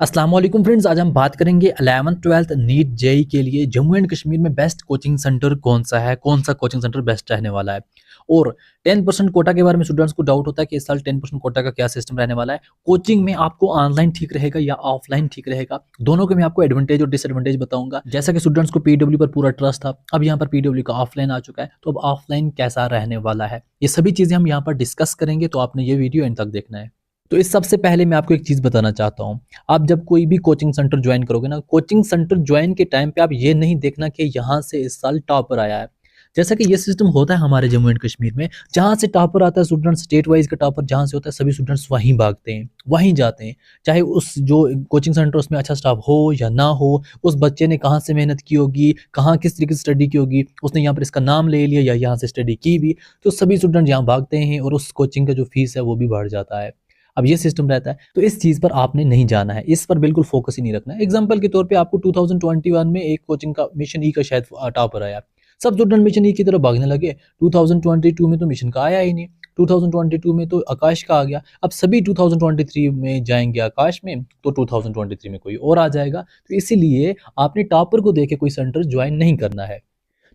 अस्सलाम वालेकुम फ्रेंड्स, आज हम बात करेंगे 11th-12th नीट जेईई के लिए जम्मू एंड कश्मीर में बेस्ट कोचिंग सेंटर कौन सा है, कौन सा कोचिंग सेंटर बेस्ट रहने वाला है। और 10% कोटा के बारे में स्टूडेंट्स को डाउट होता है कि इस साल 10% कोटा का क्या सिस्टम रहने वाला है। कोचिंग में आपको ऑनलाइन ठीक रहेगा या ऑफलाइन ठीक रहेगा, दोनों के मैं आपको एडवांटेज और डिसएडवांटेज बताऊंगा। जैसा कि स्टूडेंट्स को पीडब्ल्यू पर पूरा ट्रस्ट था, अब यहाँ पर पीडब्ल्यू का ऑफलाइन आ चुका है, तो अब ऑफलाइन कैसा रहने वाला है, ये सभी चीज़ें हम यहाँ पर डिस्कस करेंगे, तो आपने ये वीडियो एंड तक देखना है। तो इस सबसे पहले मैं आपको एक चीज़ बताना चाहता हूँ। आप जब कोई भी कोचिंग सेंटर ज्वाइन करोगे ना, कोचिंग सेंटर ज्वाइन के टाइम पे आप ये नहीं देखना कि यहाँ से इस साल टॉपर आया है। जैसा कि ये सिस्टम होता है हमारे जम्मू एंड कश्मीर में, जहाँ से टॉपर आता है स्टूडेंट, स्टेट वाइज का टॉपर जहाँ से होता है, सभी स्टूडेंट्स वहीं भागते हैं, वहीं जाते हैं। चाहे उस जो कोचिंग सेंटर उसमें अच्छा स्टाफ हो या ना हो, उस बच्चे ने कहाँ से मेहनत की होगी, कहाँ किस तरीके से स्टडी की होगी, उसने यहाँ पर इसका नाम ले लिया या यहाँ से स्टडी की भी, तो सभी स्टूडेंट यहाँ भागते हैं और उस कोचिंग का जो फीस है वो भी बढ़ जाता है। अब ये सिस्टम रहता है, तो इस चीज़ पर आपने नहीं जाना है, इस पर बिल्कुल फोकस ही नहीं रखना है। एग्जांपल के तौर पे आपको 2021 में एक कोचिंग का मिशन ई का शायद टॉपर आया, सब स्टूडेंट मिशन ई की तरफ भागने लगे। 2022 में तो मिशन का आया ही नहीं, 2022 में तो आकाश का आ गया, अब सभी 2023 में जाएंगे आकाश में, तो 2023 में कोई और आ जाएगा। तो इसीलिए आपने टॉपर को देखे कोई सेंटर ज्वाइन नहीं करना है।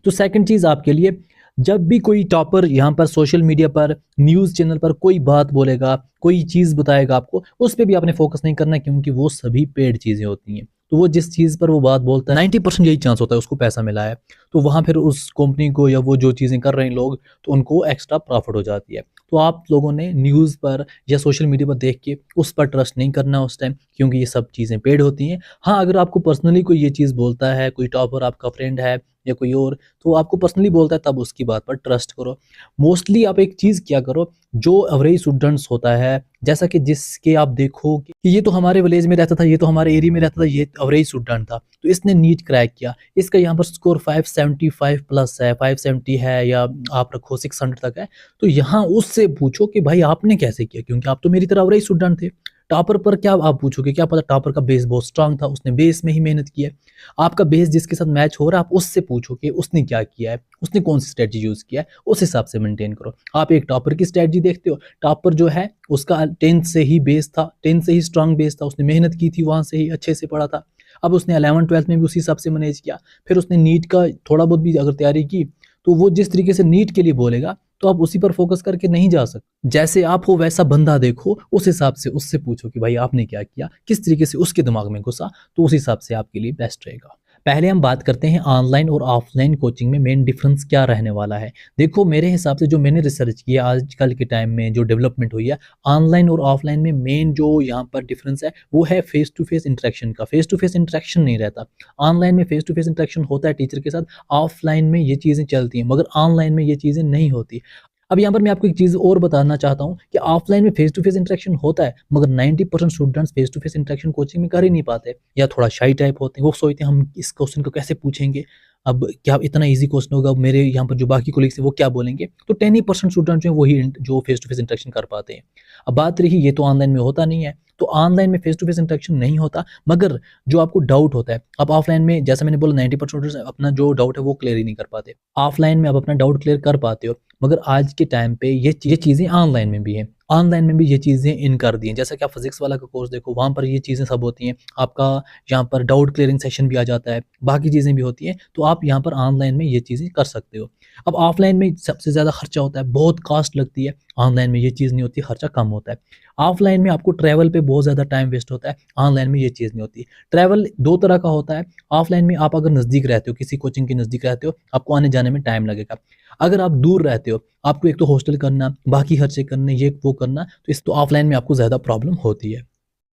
तो सेकंड चीज़ आपके लिए, जब भी कोई टॉपर यहाँ पर सोशल मीडिया पर, न्यूज़ चैनल पर कोई बात बोलेगा, कोई चीज़ बताएगा आपको, उस पे भी आपने फोकस नहीं करना, क्योंकि वो सभी पेड चीज़ें होती हैं। तो वो जिस चीज़ पर वो बात बोलता है 90% यही चांस होता है उसको पैसा मिला है, तो वहाँ फिर उस कंपनी को या वो जो चीज़ें कर रहे हैं लोग, तो उनको एक्स्ट्रा प्रॉफिट हो जाती है। तो आप लोगों ने न्यूज़ पर या सोशल मीडिया पर देख के उस पर ट्रस्ट नहीं करना उस टाइम, क्योंकि ये सब चीज़ें पेड होती हैं। हाँ, अगर आपको पर्सनली कोई ये चीज़ बोलता है, कोई टॉपर आपका फ्रेंड है या कोई और, तो आपको पर्सनली बोलता है, तब उसकी बात पर ट्रस्ट करो। मोस्टली आप एक चीज़ क्या करो, जो एवरेज स्टूडेंट्स होता है, जैसा कि जिसके आप देखो कि ये तो हमारे विलेज में रहता था, ये तो हमारे एरिया में रहता था, ये एवरेज स्टूडेंट था, तो इसने नीट क्रैक किया, इसका यहाँ पर स्कोर 575 प्लस है, 570 है, या आप रखो 600 तक है। तो यहाँ उससे पूछो कि भाई आपने कैसे किया, क्योंकि आप तो मेरी तरह एवरेज स्टूडेंट थे। टॉपर पर क्या आप पूछोगे, क्या पता टॉपर का बेस बहुत स्ट्रांग था, उसने बेस में ही मेहनत की है। आपका बेस जिसके साथ मैच हो रहा है, आप उससे पूछो कि उसने क्या किया है, उसने कौन सी स्ट्रेटजी यूज़ किया है, उस हिसाब से मेंटेन करो। आप एक टॉपर की स्ट्रेटजी देखते हो, टॉपर जो है उसका 10th से ही बेस था, 10th से ही स्ट्रांग बेस था, उसने मेहनत की थी, वहाँ से ही अच्छे से पढ़ा था। अब उसने 11th-12th में भी उसी हिसाब से मैनेज किया, फिर उसने नीट का थोड़ा बहुत भी अगर तैयारी की, तो वो जिस तरीके से नीट के लिए बोलेगा, तो आप उसी पर फोकस करके नहीं जा सकते। जैसे आप हो वैसा बंदा देखो, उस हिसाब से उससे पूछो कि भाई आपने क्या किया, किस तरीके से उसके दिमाग में घुसा, तो उस हिसाब से आपके लिए बेस्ट रहेगा। पहले हम बात करते हैं ऑनलाइन और ऑफलाइन कोचिंग में मेन डिफरेंस क्या रहने वाला है। देखो, मेरे हिसाब से जो मैंने रिसर्च किया, आजकल के टाइम में जो डेवलपमेंट हुई है ऑनलाइन और ऑफलाइन में, मेन जो यहाँ पर डिफरेंस है वो है फेस टू फेस इंटरेक्शन का। फेस टू फेस इंटरेक्शन नहीं रहता, ऑनलाइन में फेस टू फेस इंटरेक्शन होता है टीचर के साथ, ऑफलाइन में ये चीज़ें चलती हैं, मगर ऑनलाइन में ये चीज़ें नहीं होती। अब यहाँ पर मैं आपको एक चीज़ और बताना चाहता हूँ कि ऑफलाइन में फेस टू फेस इंटरेक्शन होता है, मगर 90% students face to face interaction coaching में कर ही नहीं पाते, या थोड़ा शाई टाइप होते हैं। वो सोचते हैं हम इस क्वेश्चन को कैसे पूछेंगे, अब क्या इतना इजी क्वेश्चन होगा, मेरे यहाँ पर जो बाकी कोलीग्स हैं वो क्या बोलेंगे। तो 10% स्टूडेंट जो है वही जो फेस टू फेस इंटरेक्शन कर पाते हैं। अब बात रही, ये तो ऑनलाइन में होता नहीं है, तो ऑनलाइन में फेस टू फेस इंटरेक्शन नहीं होता, मगर जो आपको डाउट होता है, अब ऑफलाइन में जैसा मैंने बोला 90% स्टूडेंट्स अपना जो डाउट है वो क्लियर ही नहीं कर पाते। ऑफलाइन में आप अपना डाउट क्लियर कर पाते हो, मगर आज के टाइम पे ये चीज़ें ऑनलाइन में भी हैं। ऑनलाइन में भी ये चीज़ें इन कर दी हैं, जैसा कि आप फिजिक्स वाला का कोर्स देखो, वहाँ पर ये चीज़ें सब होती हैं। आपका यहाँ पर डाउट क्लियरिंग सेशन भी आ जाता है, बाकी चीज़ें भी होती हैं, तो आप यहाँ पर ऑनलाइन में ये चीज़ें कर सकते हो। अब ऑफलाइन में सबसे ज़्यादा खर्चा होता है, बहुत कॉस्ट लगती है, ऑनलाइन में ये चीज़ नहीं होती, खर्चा कम होता है। ऑफलाइन में आपको ट्रैवल पे बहुत ज़्यादा टाइम वेस्ट होता है, ऑनलाइन में ये चीज़ नहीं होती। ट्रैवल दो तरह का होता है, ऑफलाइन में आप अगर नज़दीक रहते हो, किसी कोचिंग के नज़दीक रहते हो, आपको आने जाने में टाइम लगेगा। अगर आप दूर रहते हो, आपको एक तो हॉस्टल करना, बाकी खर्चे करने, ये वो करना, तो ऑफलाइन में आपको ज़्यादा प्रॉब्लम होती है।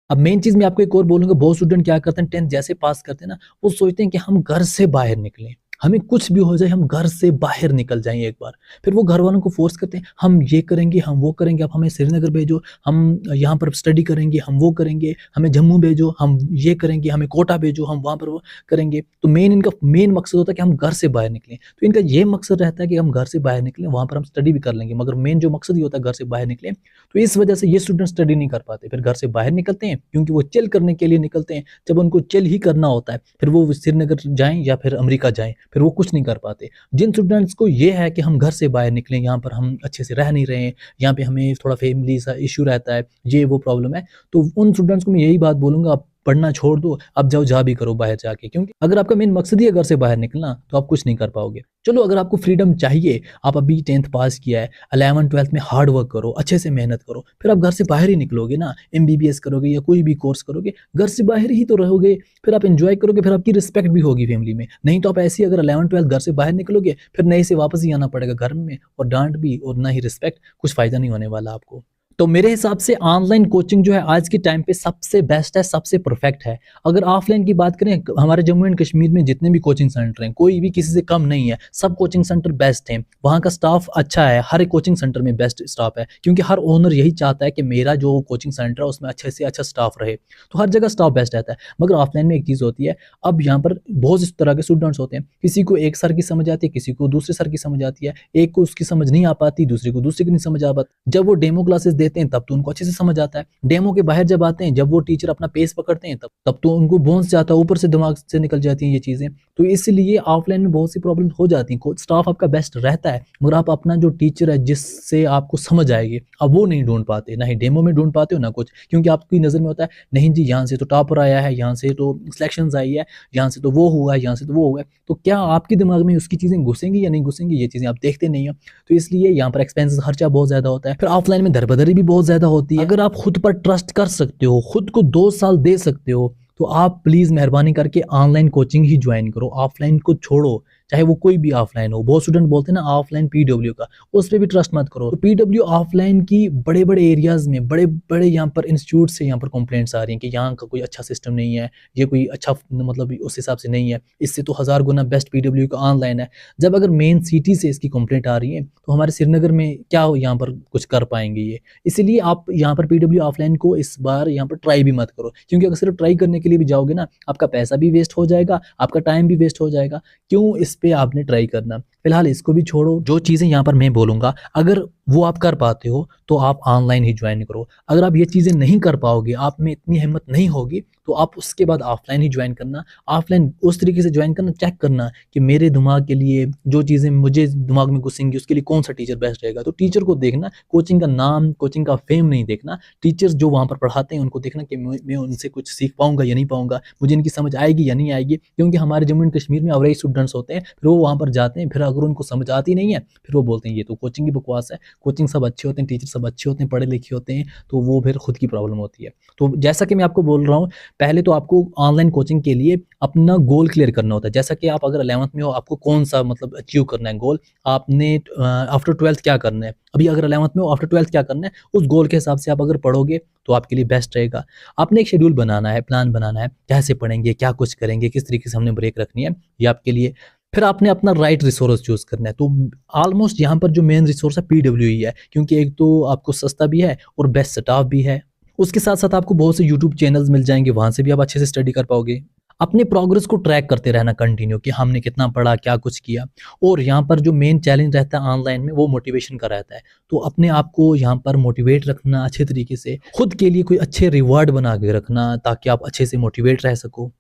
अब मेन चीज़ मैं आपको एक और बोलूँगा, बहुत स्टूडेंट क्या करते हैं, 10th जैसे पास करते हैं ना, वो सोचते हैं कि हम घर से बाहर निकलें, हमें कुछ भी हो जाए हम घर से बाहर निकल जाएँ एक बार। फिर वो घर वालों को फ़ोर्स करते हैं, हम ये करेंगे, हम वो करेंगे, आप हमें श्रीनगर भेजो, हम यहाँ पर स्टडी करेंगे, हम वो करेंगे, हमें जम्मू भेजो, हम ये करेंगे, हमें कोटा भेजो, हम वहाँ पर वो करेंगे। तो इनका मेन मकसद होता है कि हम घर से बाहर निकलें। तो इनका ये मकसद रहता है कि हम घर से बाहर निकलें, वहाँ पर हम स्टडी भी कर लेंगे, मगर मेन जो मकसद ये होता है घर से बाहर निकलें। तो इस वजह से ये स्टूडेंट स्टडी नहीं कर पाते, फिर घर से बाहर निकलते हैं, क्योंकि वो चिल करने के लिए निकलते हैं। जब उनको चिल ही करना होता है, फिर वो श्रीनगर जाएँ या फिर अमेरिका जाएँ, फिर वो कुछ नहीं कर पाते। जिन स्टूडेंट्स को ये है कि हम घर से बाहर निकलें, यहाँ पर हम अच्छे से रह नहीं रहे हैं, यहाँ पे हमें थोड़ा फैमिली सा इश्यू रहता है, ये वो प्रॉब्लम है, तो उन स्टूडेंट्स को मैं यही बात बोलूँगा, आप पढ़ना छोड़ दो, अब जाओ जहाँ भी करो बाहर जाके, क्योंकि अगर आपका मेन मकसद ही है घर से बाहर निकलना तो आप कुछ नहीं कर पाओगे। चलो अगर आपको फ्रीडम चाहिए, आप अभी 10th पास किया है, 11th-12th में हार्ड वर्क करो, अच्छे से मेहनत करो, फिर आप घर से बाहर ही निकलोगे ना, एमबीबीएस करोगे या कोई भी कोर्स करोगे, घर से बाहर ही तो रहोगे, फिर आप एंजॉय करोगे, फिर आपकी रिस्पेक्ट भी होगी फैमिली में। नहीं तो आप ऐसे ही अगर 11th-12th घर से बाहर निकलोगे, फिर नए से वापस ही आना पड़ेगा घर में, और डांट भी और ना ही रिस्पेक्ट, कुछ फायदा नहीं होने वाला आपको। तो मेरे हिसाब से ऑनलाइन कोचिंग जो है आज के टाइम पे सबसे बेस्ट है, सबसे परफेक्ट है। अगर ऑफलाइन की बात करें, हमारे जम्मू एंड कश्मीर में जितने भी कोचिंग सेंटर हैं, कोई भी किसी से कम नहीं है, सब कोचिंग सेंटर बेस्ट हैं, वहाँ का स्टाफ अच्छा है, हर एक कोचिंग सेंटर में बेस्ट स्टाफ है, क्योंकि हर ओनर यही चाहता है कि मेरा जो कोचिंग सेंटर है उसमें अच्छे से अच्छा स्टाफ रहे, तो हर जगह स्टाफ बेस्ट रहता है। मगर ऑफलाइन में एक चीज़ होती है, अब यहाँ पर बहुत इस तरह के स्टूडेंट्स होते हैं, किसी को एक सर की समझ आती है, किसी को दूसरे सर की समझ आती है, एक को उसकी समझ नहीं आ पाती, दूसरे को दूसरे की नहीं समझ आ पाती। जब वो डेमो क्लासेस देते हैं तब तो उनको अच्छे से समझ आता है, डेमो के बाहर जब आते हैं, जब वो टीचर अपना पेस पकड़ते हैं, तब तो उनको बोन्स जाता है, ऊपर से दिमाग से निकल जाती हैं ये चीज़ें। तो इसलिए ऑफलाइन में बहुत सी प्रॉब्लम हो जाती हैं, स्टाफ आपका बेस्ट रहता है, मगर आप अपना जो टीचर है जिससे आपको समझ आएगी, अब वो नहीं ढूंढ पाते, ना ही डेमो में ढूंढ पाते हो ना कुछ, क्योंकि आपकी नज़र में होता है नहीं जी यहाँ से तो टॉपर आया है, यहाँ से तो सिलेक्शंस आई है, यहाँ से तो वो हुआ है, यहाँ से तो वो हुआ है, तो क्या आपके दिमाग में उसकी चीज़ें घुसेंगी या नहीं घुसेंगी, ये चीज़ें आप देखते नहीं हो। तो इसलिए यहाँ पर एक्सपेंसेस खर्चा बहुत ज़्यादा होता है, फिर ऑफलाइन में दरबदरी भी बहुत ज़्यादा होती है। अगर आप खुद पर ट्रस्ट कर सकते हो, खुद को 2 साल दे सकते हो, तो आप प्लीज़ मेहरबानी करके ऑनलाइन कोचिंग ही ज्वाइन करो, ऑफलाइन को छोड़ो, चाहे वो कोई भी ऑफलाइन हो। बहुत स्टूडेंट बोलते हैं ना ऑफलाइन पीडब्ल्यू का, उस पे भी ट्रस्ट मत करो। तो पीडब्ल्यू ऑफलाइन की बड़े-बड़े एरियाज़ में, बड़े-बड़े यहाँ पर इंस्टीट्यूट से यहाँ पर कंप्लेंट्स आ रही हैं कि यहाँ का कोई अच्छा सिस्टम नहीं है, ये कोई अच्छा मतलब उस हिसाब से नहीं है, इससे तो हज़ार गुना बेस्ट पीडब्ल्यू का ऑनलाइन है। जब अगर मेन सिटी से इसकी कंप्लेंट आ रही है, तो हमारे श्रीनगर में क्या यहाँ पर कुछ कर पाएँगे ये? इसीलिए आप यहाँ पर पीडब्ल्यू ऑफलाइन को इस बार यहाँ पर ट्राई भी मत करो, क्योंकि अगर सिर्फ ट्राई करने के लिए भी जाओगे ना, आपका पैसा भी वेस्ट हो जाएगा, आपका टाइम भी वेस्ट हो जाएगा। क्यों इस पे आपने ट्राई करना? फिलहाल इसको भी छोड़ो, जो चीज़ें यहाँ पर मैं बोलूँगा अगर वो आप कर पाते हो तो आप ऑनलाइन ही ज्वाइन करो। अगर आप ये चीज़ें नहीं कर पाओगे, आप में इतनी हिम्मत नहीं होगी, तो आप उसके बाद ऑफलाइन ही ज्वाइन करना। ऑफलाइन उस तरीके से ज्वाइन करना, चेक करना कि मेरे दिमाग के लिए जो चीज़ें मुझे दिमाग में घुसेंगी उसके लिए कौन सा टीचर बेस्ट रहेगा। तो टीचर को देखना, कोचिंग का नाम, कोचिंग का फेम नहीं देखना, टीचर्स जो वहाँ पर पढ़ाते हैं उनको देखना कि मैं उनसे कुछ सीख पाऊँगा या नहीं पाऊँगा, मुझे इनकी समझ आएगी या नहीं आएगी। क्योंकि हमारे जम्मू एंड कश्मीर में एवरेज स्टूडेंट्स होते हैं, फिर वो वहाँ पर जाते हैं, फिर अगर उनको समझ आती नहीं है, फिर वो बोलते हैं ये तो कोचिंग की बकवास है। कोचिंग सब अच्छे होते हैं, टीचर सब अच्छे होते हैं, पढ़े लिखे होते हैं, तो वो फिर खुद की प्रॉब्लम होती है। तो जैसा कि मैं आपको बोल रहा हूँ, पहले तो आपको ऑनलाइन कोचिंग के लिए अपना गोल क्लियर करना होता है। जैसा कि आप अगर 11th में हो, आपको कौन-सा मतलब अचीव करना है गोल, आपने आफ्टर 12th क्या करना है। अभी अगर 11th में हो, आफ्टर 12th क्या करना है, उस गोल के हिसाब से आप अगर पढ़ोगे, तो आपके लिए बेस्ट रहेगा। आपने एक शेड्यूल बनाना है, प्लान बनाना है, कैसे पढ़ेंगे, क्या कुछ करेंगे, किस तरीके से हमने ब्रेक रखनी है, ये आपके लिए। फिर आपने अपना राइट रिसोर्स चूज़ करना है। तो ऑलमोस्ट यहाँ पर जो मेन रिसोर्स है पीडब्ल्यू ही है, क्योंकि एक तो आपको सस्ता भी है और बेस्ट स्टाफ भी है। उसके साथ-साथ आपको बहुत से यूट्यूब चैनल्स मिल जाएँगे, वहाँ से भी आप अच्छे से स्टडी कर पाओगे। अपने प्रोग्रेस को ट्रैक करते रहना कंटिन्यू कि हमने कितना पढ़ा, क्या कुछ किया। और यहाँ पर जो मेन चैलेंज रहता है ऑनलाइन में, वो मोटिवेशन का रहता है। तो अपने आप को यहाँ पर मोटिवेट रखना अच्छे तरीके से, खुद के लिए कोई अच्छे रिवार्ड बना के रखना ताकि आप अच्छे से मोटिवेट रह सको।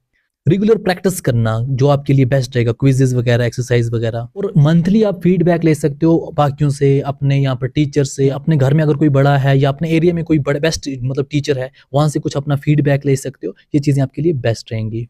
रेगुलर प्रैक्टिस करना जो आपके लिए बेस्ट रहेगा, क्विज़ेज़ वगैरह, एक्सरसाइज वगैरह। और मंथली आप फीडबैक ले सकते हो बाकियों से, अपने यहाँ पर टीचर से, अपने घर में अगर कोई बड़ा है या अपने एरिया में कोई बड़े बेस्ट मतलब टीचर है, वहाँ से कुछ अपना फीडबैक ले सकते हो। ये चीज़ें आपके लिए बेस्ट रहेंगी।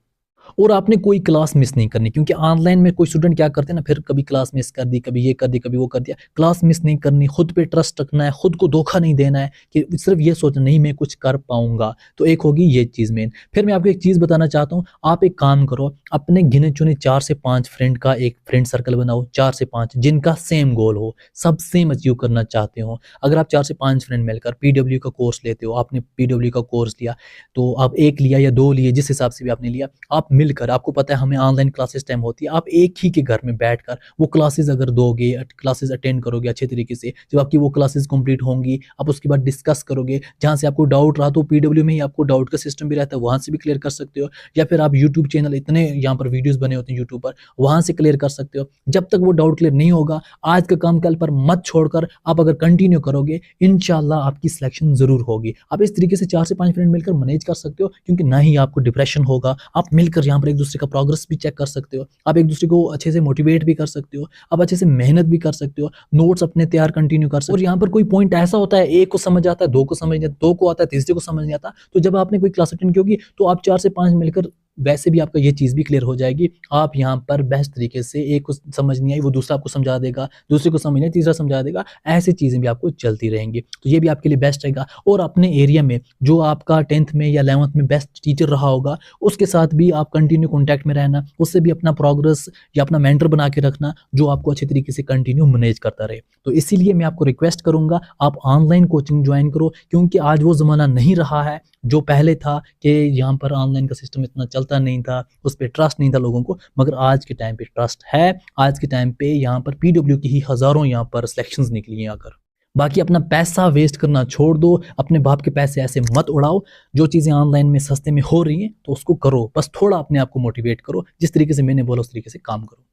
और आपने कोई क्लास मिस नहीं करनी, क्योंकि ऑनलाइन में कोई स्टूडेंट क्या करते हैं ना, फिर कभी क्लास मिस कर दी, कभी ये कर दी, कभी वो कर दिया। क्लास मिस नहीं करनी, खुद पे ट्रस्ट रखना है, खुद को धोखा नहीं देना है कि सिर्फ ये सोचना नहीं मैं कुछ कर पाऊंगा। तो एक होगी ये चीज़ मेन। फिर मैं आपको एक चीज़ बताना चाहता हूँ, आप एक काम करो, अपने गिने चुने 4 से 5 फ्रेंड का एक फ्रेंड सर्कल बनाओ, 4 से 5 जिनका सेम गोल हो, सब सेम अचीव करना चाहते हो। अगर आप 4 से 5 फ्रेंड मिलकर पीडब्ल्यू का कोर्स लेते हो, आपने पीडब्ल्यू का कोर्स लिया, तो आप 1 लिया या 2 लिए, जिस हिसाब से भी आपने लिया, आप मिलकर, आपको पता है हमें ऑनलाइन क्लासेस टाइम होती है, आप एक ही के घर में बैठकर वो क्लासेस अगर दोगे, क्लासेस अटेंड करोगे अच्छे तरीके से, जब आपकी वो क्लासेस कंप्लीट होंगी, आप उसके बाद डिस्कस करोगे। जहाँ से आपको डाउट रहा तो पीडब्ल्यू में ही आपको डाउट का सिस्टम भी रहता है, वहाँ से भी क्लियर कर सकते हो। या फिर आप यूट्यूब चैनल, इतने यहाँ पर वीडियोस बने होते हैं यूट्यूब पर, वहाँ से क्लियर कर सकते हो। जब तक वो डाउट क्लियर नहीं होगा, आज का काम कल पर मत छोड़कर आप अगर कंटिन्यू करोगे, इंशाल्लाह आपकी सिलेक्शन जरूर होगी। आप इस तरीके से 4 से 5 फ्रेंड मिलकर मैनेज कर सकते हो, क्योंकि ना ही आपको डिप्रेशन होगा, आप मिलकर यहाँ पर एक दूसरे का प्रोग्रेस भी चेक कर सकते हो, आप एक दूसरे को अच्छे से मोटिवेट भी कर सकते हो, आप अच्छे से मेहनत भी कर सकते हो, नोट्स अपने तैयार कंटिन्यू कर सकते हो। और यहाँ पर कोई पॉइंट ऐसा होता है, एक को समझ आता है, दो को समझ नहीं आता, दो को आता है, तीसरे को समझ नहीं आता, तो जब आपने कोई क्लास अटेंड की होगी तो आप 4 से 5 मिलकर वैसे भी आपका ये चीज़ भी क्लियर हो जाएगी। आप यहाँ पर बेस्ट तरीके से, एक को समझ नहीं आई वो दूसरा आपको समझा देगा, दूसरे को समझ नहीं आई तीसरा समझा देगा, ऐसी चीज़ें भी आपको चलती रहेंगी। तो ये भी आपके लिए बेस्ट रहेगा। और अपने एरिया में जो आपका 10th में या 11th में बेस्ट टीचर रहा होगा, उसके साथ भी आप कंटिन्यू कॉन्टैक्ट में रहना, उससे भी अपना प्रोग्रेस या अपना मेंटर बना के रखना, जो आपको अच्छे तरीके से कंटिन्यू मैनेज करता रहे। तो इसीलिए मैं आपको रिक्वेस्ट करूँगा, आप ऑनलाइन कोचिंग ज्वाइन करो, क्योंकि आज वो ज़माना नहीं रहा है जो पहले था कि यहाँ पर ऑनलाइन का सिस्टम इतना चलता नहीं था, उस पे ट्रस्ट नहीं था लोगों को, मगर आज के टाइम पे ट्रस्ट है। आज के टाइम पे यहाँ पर पीडब्ल्यू की ही हज़ारों यहाँ पर सिलेक्शंस निकली हैं आकर। बाकी अपना पैसा वेस्ट करना छोड़ दो, अपने बाप के पैसे ऐसे मत उड़ाओ। जो चीज़ें ऑनलाइन में सस्ते में हो रही हैं तो उसको करो, बस थोड़ा अपने आप को मोटिवेट करो, जिस तरीके से मैंने बोला उस तरीके से काम करो।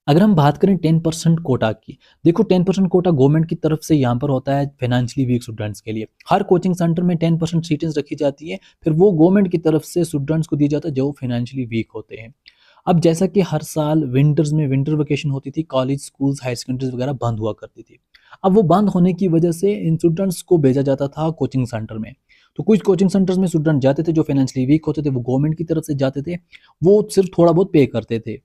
अगर हम बात करें 10% कोटा की, देखो 10% कोटा गवर्नमेंट की तरफ से यहाँ पर होता है फाइनेंशियली वीक स्टूडेंट्स के लिए। हर कोचिंग सेंटर में 10% सीटें रखी जाती है, फिर वो गवर्नमेंट की तरफ से स्टूडेंट्स को दिया जाता है जो फाइनेंशियली वीक होते हैं। अब जैसा कि हर साल विंटर्स में विंटर वेकेशन होती थी, कॉलेज, स्कूल्स, हायर सेकेंडरीज वगैरह बंद हुआ करती थी। अब वो बंद होने की वजह से इन स्टूडेंट्स को भेजा जाता था कोचिंग सेंटर में। तो कुछ कोचिंग सेंटर्स में स्टूडेंट जाते थे जो फाइनेंशियली वीक होते थे, वो गवर्नमेंट की तरफ से जाते थे, वो सिर्फ थोड़ा बहुत पे करते थे।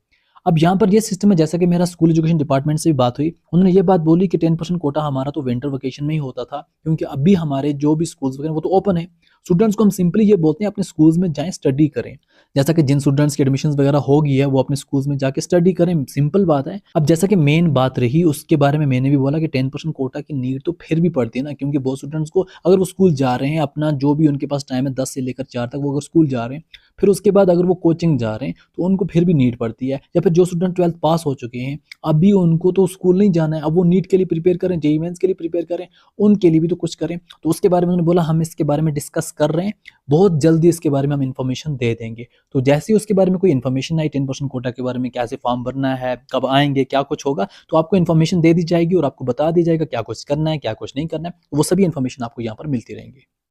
अब यहाँ पर ये सिस्टम है, जैसा कि मेरा स्कूल एजुकेशन डिपार्टमेंट से भी बात हुई, उन्होंने ये बात बोली कि 10% कोटा हमारा तो विंटर वेकेशन में ही होता था, क्योंकि अभी हमारे जो भी स्कूल्स वगैरह वो तो ओपन है। स्टूडेंट्स को हम सिंपली ये बोलते हैं अपने स्कूल्स में जाएं, स्टडी करें। जैसा कि जिन स्टूडेंट्स की एडमिशन वगैरह हो गई है वो अपने स्कूल्स में जाके स्टडी करें, सिंपल बात है। अब जैसा कि मेन बात रही उसके बारे में मैंने भी बोला कि 10% कोटा की नीड तो फिर भी पड़ती है ना, क्योंकि बहुत स्टूडेंट्स को अगर वो स्कूल जा रहे हैं, अपना जो भी उनके पास टाइम है 10 से लेकर 4 तक वो अगर स्कूल जा रहे हैं, फिर उसके बाद अगर वो कोचिंग जा रहे हैं तो उनको फिर भी नीड पड़ती है। या फिर जो स्टूडेंट 12th पास हो चुके हैं, अभी उनको तो स्कूल नहीं जाना है, अब वो नीट के लिए प्रिपेयर करें, जेईई मेंस के लिए प्रिपेयर करें, उनके लिए भी तो कुछ करें। तो उसके बारे में उन्होंने बोला हम इसके बारे में डिस्कस कर रहे हैं, बहुत जल्दी इसके बारे में हम इन्फॉर्मेशन दे देंगे। तो जैसे ही उसके बारे में कोई इन्फॉर्मेशन आई 10% कोटा के बारे में, कैसे फॉर्म भरना है, कब आएंगे, क्या कुछ होगा, तो आपको इन्फॉर्मेशन दे दी जाएगी और आपको बता दी जाएगा क्या कुछ करना है, क्या कुछ नहीं करना है। वो सभी इन्फॉर्मेशन आपको यहाँ पर मिलती रहेंगी।